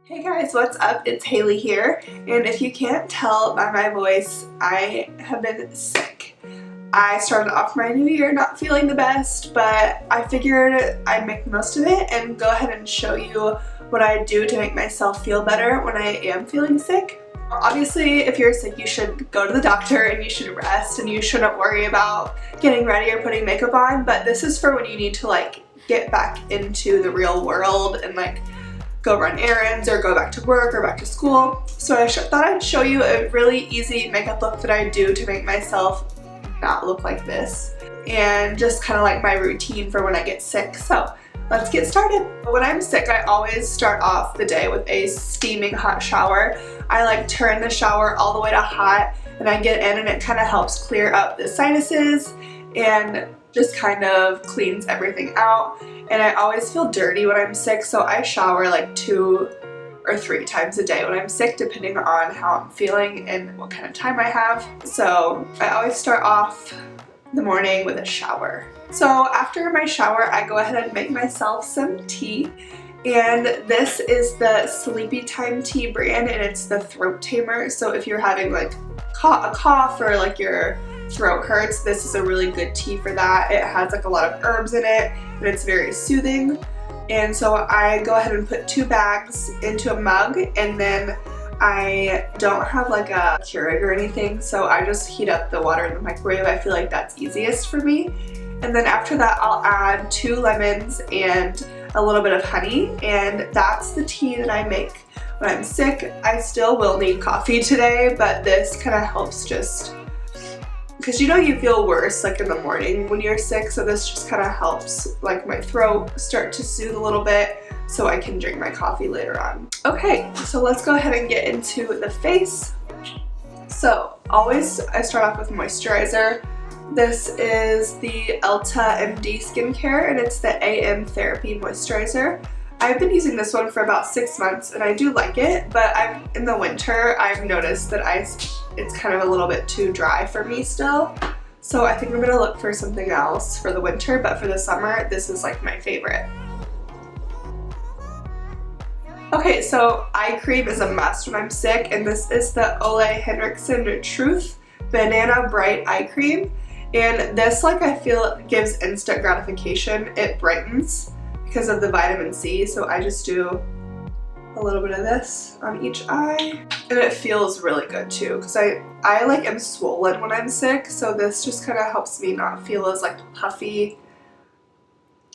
Hey guys, what's up? It's Haley here, and if you can't tell by my voice, I have been sick. I started off my new year not feeling the best, but I figured I'd make the most of it and go ahead and show you what I do to make myself feel better when I am feeling sick. Obviously, if you're sick, you should go to the doctor and you should rest and you shouldn't worry about getting ready or putting makeup on, but this is for when you need to get back into the real world and go run errands or go back to work or back to school. So I thought I'd show you a really easy makeup look that I do to make myself not look like this, and just kind of like my routine for when I get sick. So let's get started. When I'm sick, I always start off the day with a steaming hot shower. I turn the shower all the way to hot and I get in, and it kind of helps clear up the sinuses and just kind of cleans everything out. And I always feel dirty when I'm sick, so I shower 2 or 3 times a day when I'm sick, depending on how I'm feeling and what kind of time I have. So I always start off the morning with a shower. So after my shower, I go ahead and make myself some tea. And this is the Sleepy Time tea brand, and it's the throat tamer. So if you're having a cough or your throat hurts, this is a really good tea for that. It has a lot of herbs in it, and it's very soothing. And so I go ahead and put 2 bags into a mug, and then I don't have a Keurig or anything, so I just heat up the water in the microwave. I feel like that's easiest for me. And then after that, I'll add 2 lemons and a little bit of honey, and that's the tea that I make when I'm sick. I still will need coffee today, but this kind of helps, just because you feel worse in the morning when you're sick, so this just kind of helps my throat start to soothe a little bit so I can drink my coffee later on. Okay, so let's go ahead and get into the face. So always I start off with moisturizer. This is the Elta MD Skincare, and it's the AM Therapy Moisturizer. I've been using this one for about 6 months, and I do like it, but in the winter I've noticed that it's kind of a little bit too dry for me still. So I think I'm gonna look for something else for the winter, but for the summer, this is my favorite. Okay, so eye cream is a must when I'm sick, and this is the Ole Henriksen Truth Banana Bright Eye Cream. And this, I feel, gives instant gratification. It brightens because of the vitamin C, so I just do a little bit of this on each eye, and it feels really good too, because I am swollen when I'm sick, so this just kind of helps me not feel as puffy.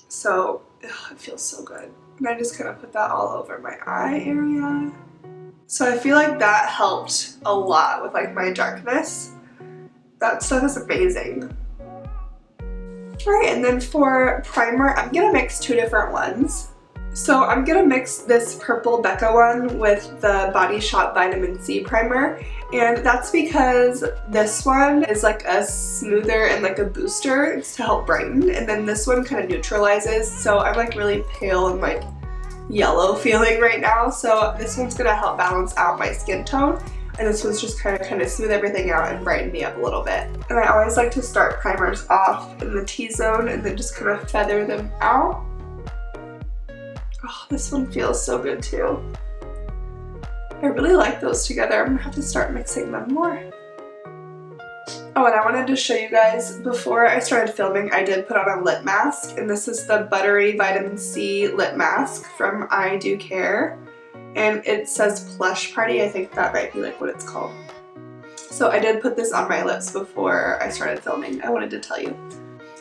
So it feels so good, and I just kind of put that all over my eye area. So I feel like that helped a lot with my darkness. That stuff is amazing. Alright, and then for primer, I'm gonna mix 2 different ones. So I'm gonna mix this purple Becca one with the Body Shop Vitamin C primer, and that's because this one is a smoother and a booster. It's to help brighten, and then this one kind of neutralizes. So I'm really pale and yellow feeling right now, so this one's gonna help balance out my skin tone. And this one's just kind of smooth everything out and brighten me up a little bit. And I always like to start primers off in the T-zone and then just kind of feather them out. Oh, this one feels so good too. I really like those together. I'm gonna have to start mixing them more. Oh, and I wanted to show you guys, before I started filming, I did put on a lip mask, and this is the Buttery Vitamin C Lip Mask from I Do Care. And it says Plush Party. I think that might be what it's called. So I did put this on my lips before I started filming. I wanted to tell you.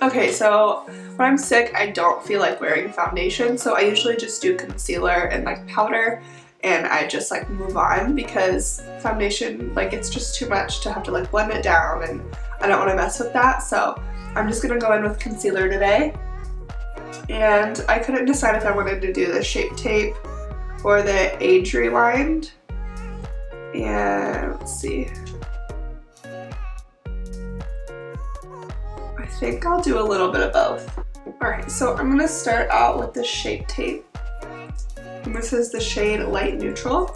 Okay, so when I'm sick, I don't feel like wearing foundation, so I usually just do concealer and powder, and I just move on, because foundation, it's just too much to have to blend it down, and I don't want to mess with that. So I'm just gonna go in with concealer today. And I couldn't decide if I wanted to do the Shape Tape or the Age Rewind, and let's see. I think I'll do a little bit of both. Alright, so I'm gonna start out with the Shape Tape, and this is the shade Light Neutral,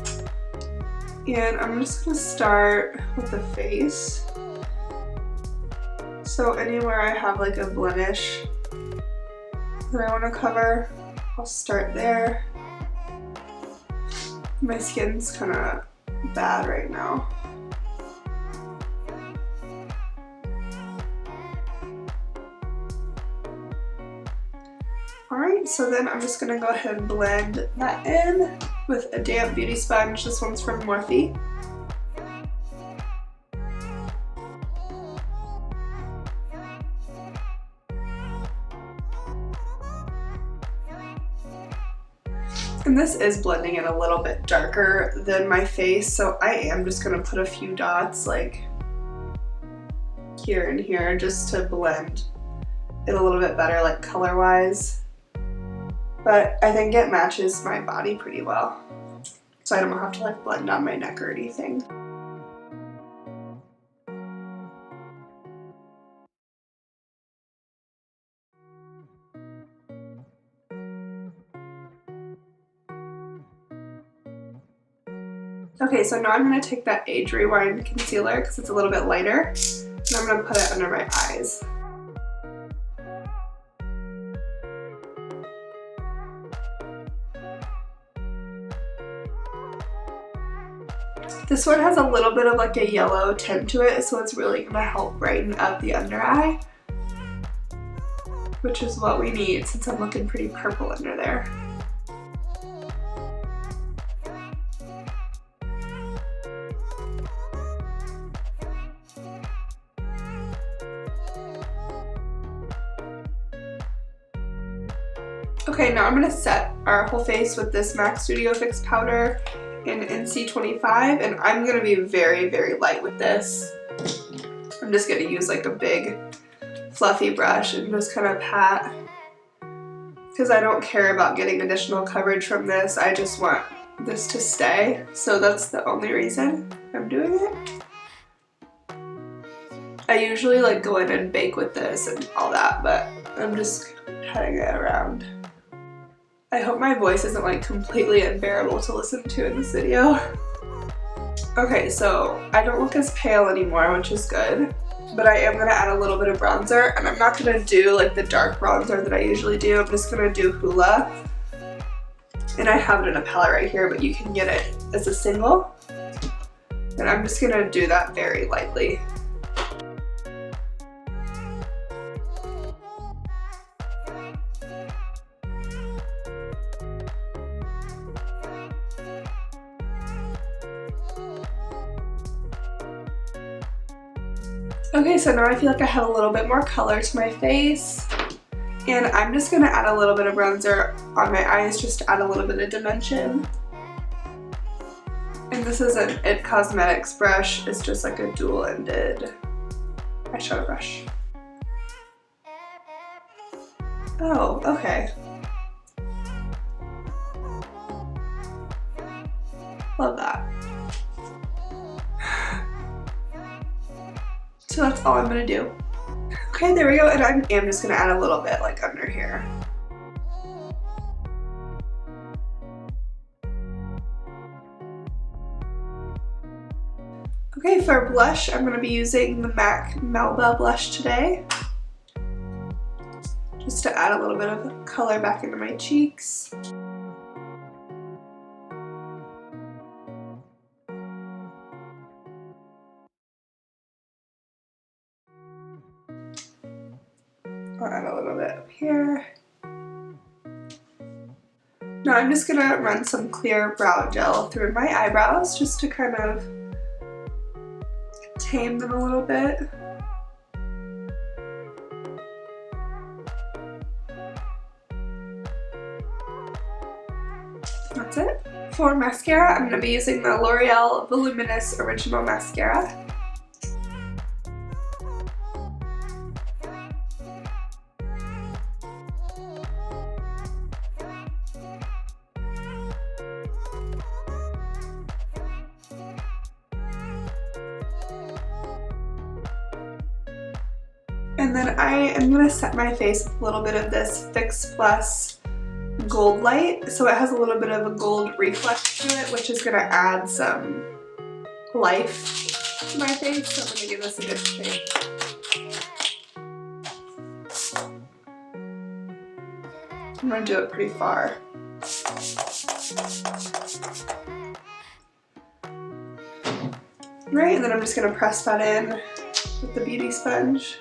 and I'm just gonna start with the face. So anywhere I have a blemish that I want to cover, I'll start there. My skin's kind of bad right now. Alright, so then I'm just going to go ahead and blend that in with a damp beauty sponge. This one's from Morphe. And this is blending in a little bit darker than my face, so I am just going to put a few dots like here and here just to blend it a little bit better, like color-wise. But I think it matches my body pretty well, so I don't have to like blend on my neck or anything. Okay, so now I'm going to take that Age Rewind concealer because it's a little bit lighter, and I'm going to put it under my eyes. This one has a little bit of like a yellow tint to it, so it's really going to help brighten up the under eye, which is what we need since I'm looking pretty purple under there. Okay, now I'm going to set our whole face with this MAC Studio Fix powder in NC25, and I'm going to be very, very light with this. I'm just going to use like a big fluffy brush and just kind of pat, because I don't care about getting additional coverage from this. I just want this to stay, so that's the only reason I'm doing it. I usually like go in and bake with this and all that, but I'm just patting it around. I hope my voice isn't like completely unbearable to listen to in this video. Okay, so I don't look as pale anymore, which is good, but I am gonna add a little bit of bronzer, and I'm not gonna do like the dark bronzer that I usually do. I'm just gonna do Hoola, and I have it in a palette right here, but you can get it as a single, and I'm just gonna do that very lightly. Okay, so now I feel like I have a little bit more color to my face, and I'm just going to add a little bit of bronzer on my eyes just to add a little bit of dimension. And this is an IT Cosmetics brush. It's just like a dual-ended eyeshadow brush. Oh, okay. Love that. So that's all I'm gonna do. Okay, there we go, and I am just gonna add a little bit like under here. Okay, for blush, I'm gonna be using the MAC Melba blush today, just to add a little bit of color back into my cheeks. I'll add a little bit up here. Now I'm just gonna run some clear brow gel through my eyebrows just to kind of tame them a little bit. That's it. For mascara, I'm gonna be using the L'Oreal Voluminous Original Mascara. And then I am going to set my face with a little bit of this Fix Plus Gold Light. So it has a little bit of a gold reflex to it, which is going to add some life to my face. So I'm going to give this a good shake. I'm going to do it pretty far. Right, and then I'm just going to press that in with the beauty sponge.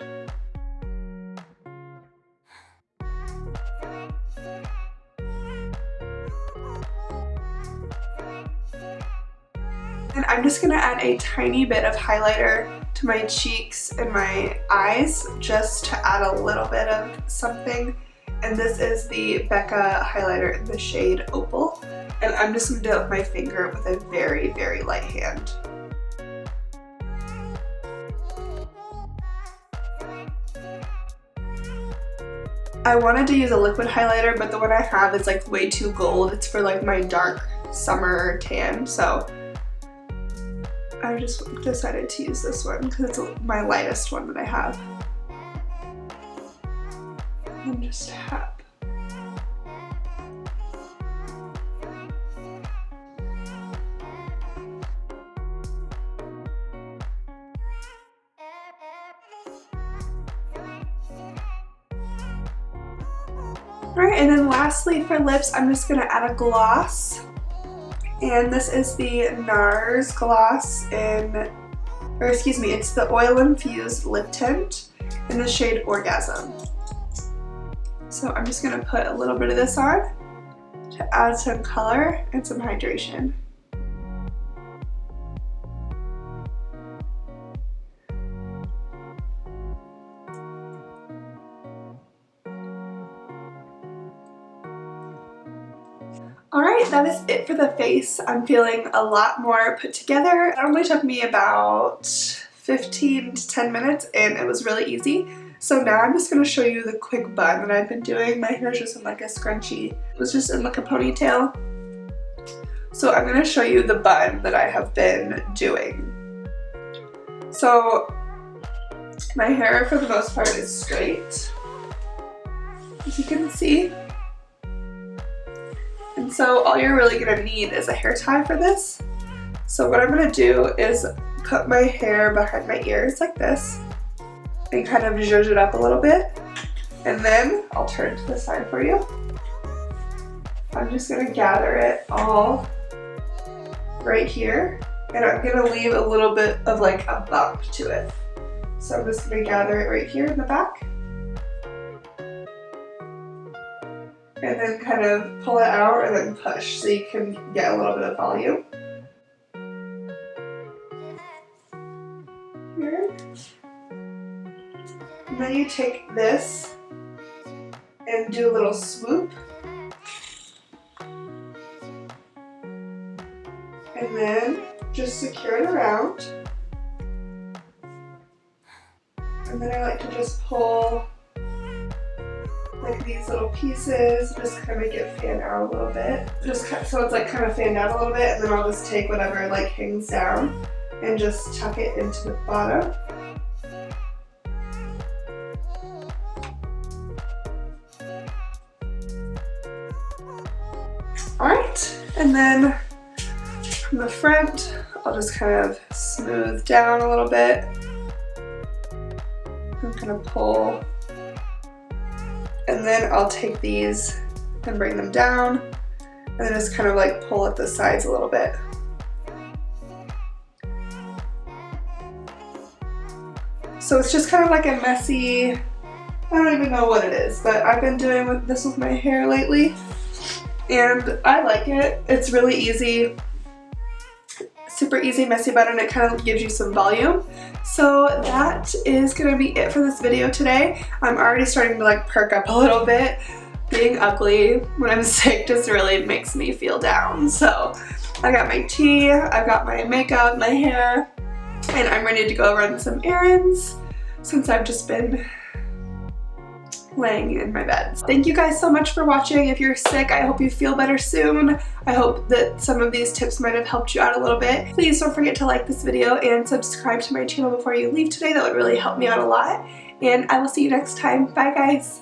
And I'm just going to add a tiny bit of highlighter to my cheeks and my eyes just to add a little bit of something. And this is the Becca highlighter in the shade Opal. And I'm just going to do it with my finger with a very, very light hand. I wanted to use a liquid highlighter, but the one I have is like way too gold. It's for like my dark summer tan, so I just decided to use this one because it's my lightest one that I have. And just tap. Alright, and then lastly for lips, I'm just going to add a gloss. And this is the NARS gloss it's the Oil Infused Lip Tint in the shade Orgasm. So I'm just going to put a little bit of this on to add some color and some hydration. Alright, that is it for the face. I'm feeling a lot more put together. It only took me about 15 to 10 minutes and it was really easy. So now I'm just going to show you the quick bun that I've been doing. My hair is just in like a scrunchie. It was just in like a ponytail. So I'm going to show you the bun that I have been doing. So my hair for the most part is straight, as you can see. And so all you're really going to need is a hair tie for this. So what I'm going to do is put my hair behind my ears like this and kind of zhuzh it up a little bit. And then I'll turn to the side for you. I'm just going to gather it all right here. And I'm going to leave a little bit of like a bump to it. So I'm just going to gather it right here in the back. And then kind of pull it out and then push so you can get a little bit of volume. Here. And then you take this and do a little swoop. And then just secure it around. And then I like to just pull like these little pieces, just kind of get fanned out a little bit. Just so it's like kind of fanned out a little bit, and then I'll just take whatever like hangs down and just tuck it into the bottom. Alright, and then from the front, I'll just kind of smooth down a little bit and kind of pull. And then I'll take these and bring them down and then just kind of like pull at the sides a little bit. So it's just kind of like a messy, I don't even know what it is, but I've been doing this with my hair lately and I like it. It's really easy, super easy messy bun, and it kind of gives you some volume. So that is gonna be it for this video today. I'm already starting to like perk up a little bit. Being ugly when I'm sick just really makes me feel down. So I got my tea, I've got my makeup, my hair, and I'm ready to go run some errands since I've just been laying in my bed. Thank you guys so much for watching. If you're sick, I hope you feel better soon. I hope that some of these tips might have helped you out a little bit. Please don't forget to like this video and subscribe to my channel before you leave today. That would really help me out a lot. And I will see you next time. Bye guys.